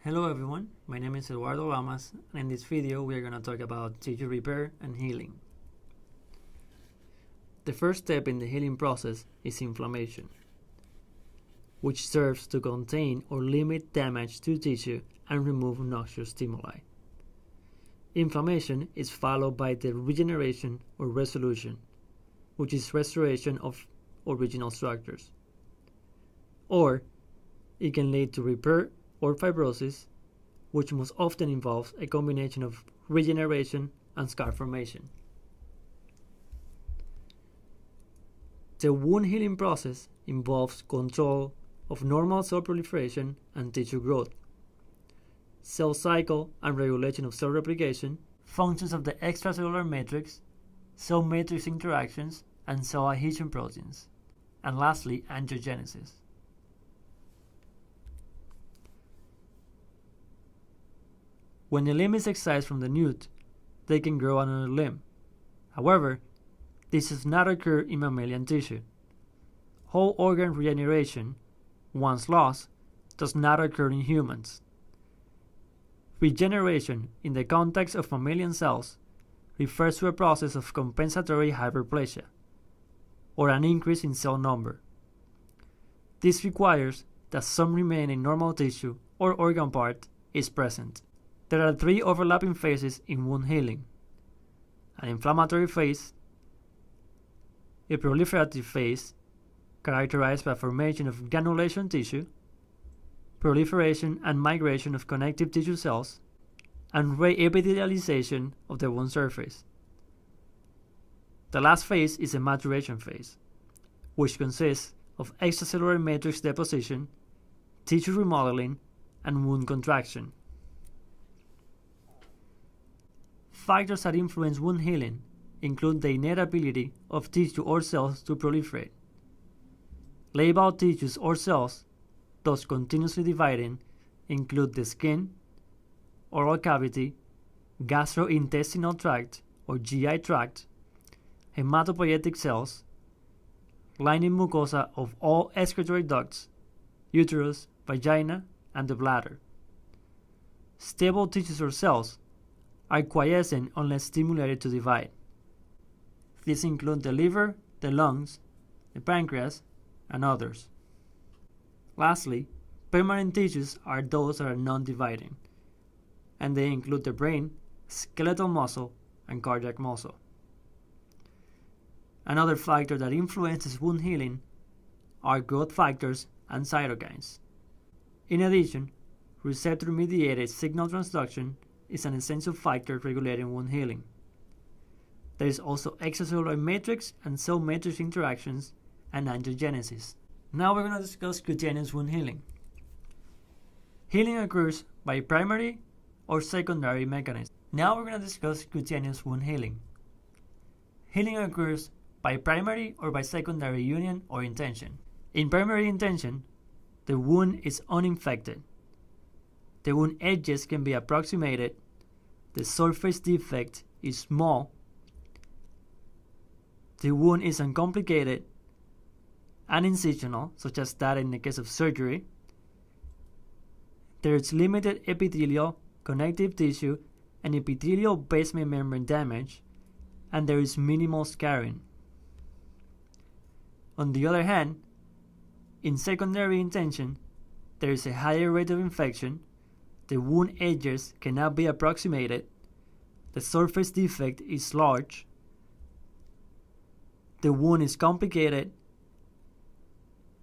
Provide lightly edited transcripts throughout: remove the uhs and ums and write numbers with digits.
Hello everyone, my name is Eduardo Lamas, and in this video we are going to talk about tissue repair and healing. The first step in the healing process is inflammation, which serves to contain or limit damage to tissue and remove noxious stimuli. Inflammation is followed by the regeneration or resolution, which is restoration of original structures. Or it can lead to repair or fibrosis, which most often involves a combination of regeneration and scar formation. The wound healing process involves control of normal cell proliferation and tissue growth, cell cycle and regulation of cell replication, functions of the extracellular matrix, cell matrix interactions, and cell adhesion proteins, and lastly, angiogenesis. When a limb is excised from the newt, they can grow another limb. However, this does not occur in mammalian tissue. Whole organ regeneration, once lost, does not occur in humans. Regeneration in the context of mammalian cells refers to a process of compensatory hyperplasia, or an increase in cell number. This requires that some remaining normal tissue or organ part is present. There are three overlapping phases in wound healing: an inflammatory phase, a proliferative phase characterized by formation of granulation tissue, proliferation and migration of connective tissue cells, and re-epithelialization of the wound surface. The last phase is a maturation phase, which consists of extracellular matrix deposition, tissue remodeling, and wound contraction. Factors that influence wound healing include the innate ability of tissue or cells to proliferate. Labile tissues or cells, thus continuously dividing, include the skin, oral cavity, gastrointestinal tract or GI tract, hematopoietic cells, lining mucosa of all excretory ducts, uterus, vagina, and the bladder. Stable tissues or cells are quiescent unless stimulated to divide. These include the liver, the lungs, the pancreas, and others. Lastly, permanent tissues are those that are non-dividing, and they include the brain, skeletal muscle, and cardiac muscle. Another factor that influences wound healing are growth factors and cytokines. In addition, receptor-mediated signal transduction is an essential factor regulating wound healing. There is also extracellular matrix and cell matrix interactions and angiogenesis. Now we're going to discuss cutaneous wound healing. Healing occurs by primary or secondary mechanisms. Now we're going to discuss cutaneous wound healing. Healing occurs by primary or by secondary union or intention. In primary intention, the wound is uninfected. The wound edges can be approximated, the surface defect is small, the wound is uncomplicated and incisional, such as that in the case of surgery. There is limited epithelial, connective tissue, and epithelial basement membrane damage, and there is minimal scarring. On the other hand, in secondary intention, there is a higher rate of infection, the wound edges cannot be approximated, the surface defect is large, the wound is complicated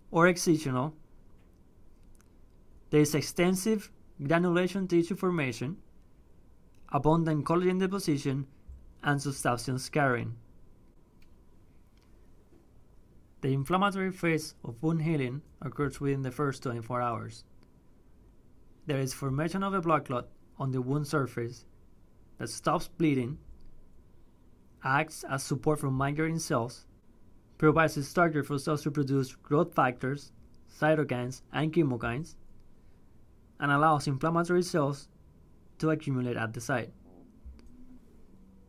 or excisional, there is extensive granulation tissue formation, abundant collagen deposition, and substantial scarring. The inflammatory phase of wound healing occurs within the first 24 hours. There is formation of a blood clot on the wound surface that stops bleeding, acts as support for migrating cells, provides a structure for cells to produce growth factors, cytokines, and chemokines, and allows inflammatory cells to accumulate at the site.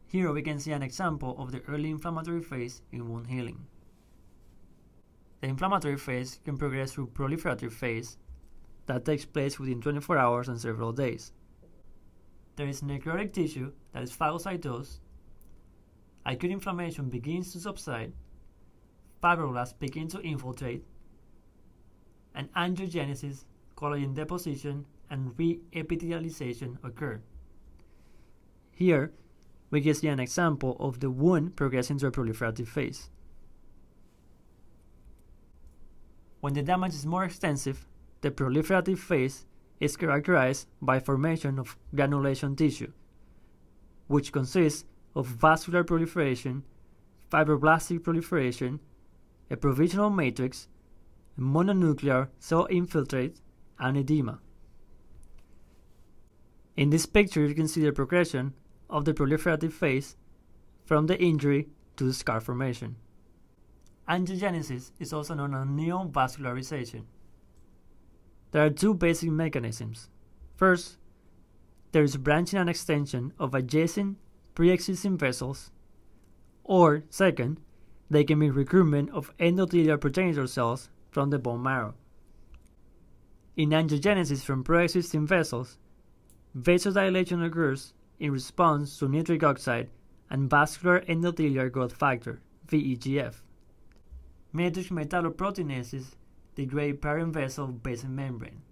Here we can see an example of the early inflammatory phase in wound healing. The inflammatory phase can progress through proliferative phase, that takes place within 24 hours and several days. There is necrotic tissue that is phagocytosed, acute inflammation begins to subside, fibroblasts begin to infiltrate, and angiogenesis, collagen deposition, and re-epithelialization occur. Here, we can see an example of the wound progressing to a proliferative phase. When the damage is more extensive, the proliferative phase is characterized by formation of granulation tissue, which consists of vascular proliferation, fibroblastic proliferation, a provisional matrix, mononuclear cell infiltrate, and edema. In this picture, you can see the progression of the proliferative phase from the injury to the scar formation. Angiogenesis is also known as neovascularization. There are two basic mechanisms. First, there is branching and extension of adjacent pre-existing vessels, or second, they can be recruitment of endothelial progenitor cells from the bone marrow. In angiogenesis from pre-existing vessels, vasodilation occurs in response to nitric oxide and vascular endothelial growth factor, VEGF. Matrix metalloproteinases degrade parent vessel basement membrane.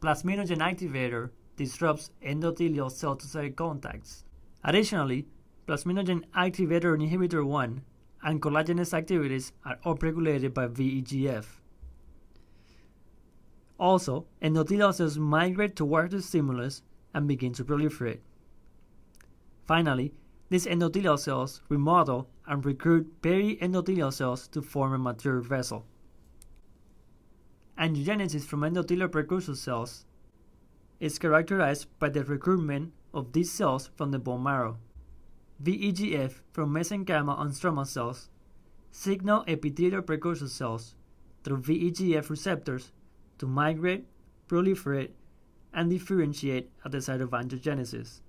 Plasminogen activator disrupts endothelial cell-to-cell contacts. Additionally, plasminogen activator inhibitor 1 and collagenase activities are upregulated by VEGF. Also, endothelial cells migrate towards the stimulus and begin to proliferate. Finally, these endothelial cells remodel and recruit peri-endothelial cells to form a mature vessel. Angiogenesis from endothelial precursor cells is characterized by the recruitment of these cells from the bone marrow. VEGF from mesenchymal and stromal cells signal epithelial precursor cells through VEGF receptors to migrate, proliferate, and differentiate at the site of angiogenesis.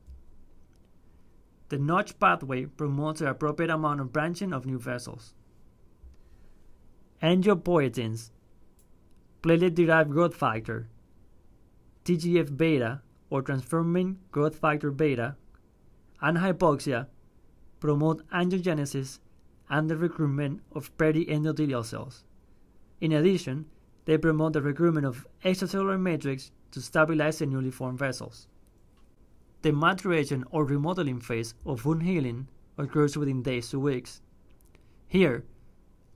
The Notch pathway promotes the appropriate amount of branching of new vessels. Angiopoietins, platelet-derived growth factor, TGF-beta or transforming growth factor beta, and hypoxia promote angiogenesis and the recruitment of peri-endothelial cells. In addition, they promote the recruitment of extracellular matrix to stabilize the newly formed vessels. The maturation or remodeling phase of wound healing occurs within days to weeks. Here,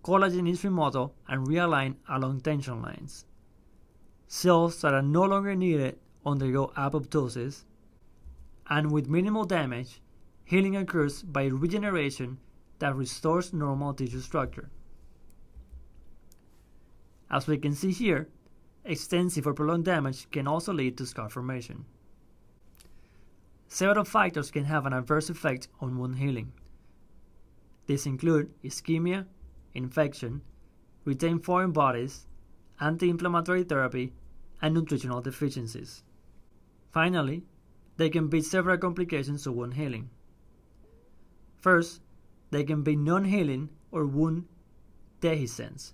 collagen is remodeled and realigned along tension lines. Cells that are no longer needed undergo apoptosis, and with minimal damage, healing occurs by regeneration that restores normal tissue structure. As we can see here, extensive or prolonged damage can also lead to scar formation. Several factors can have an adverse effect on wound healing. These include ischemia, infection, retained foreign bodies, anti-inflammatory therapy, and nutritional deficiencies. Finally, there can be several complications to wound healing. First, there can be non-healing or wound dehiscence.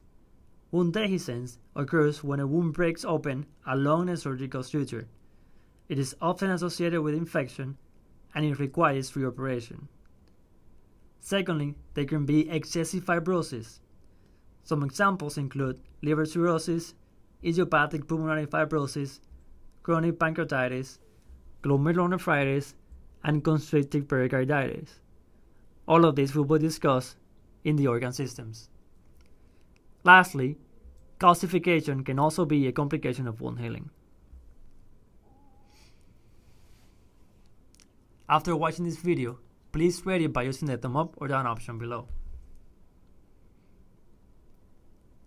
Wound dehiscence occurs when a wound breaks open along a surgical suture. It is often associated with infection and it requires reoperation. Secondly, there can be excessive fibrosis. Some examples include liver cirrhosis, idiopathic pulmonary fibrosis, chronic pancreatitis, glomerulonephritis, and constrictive pericarditis. All of these will be discussed in the organ systems. Lastly, calcification can also be a complication of wound healing. After watching this video, please rate it by using the thumb up or down option below.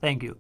Thank you.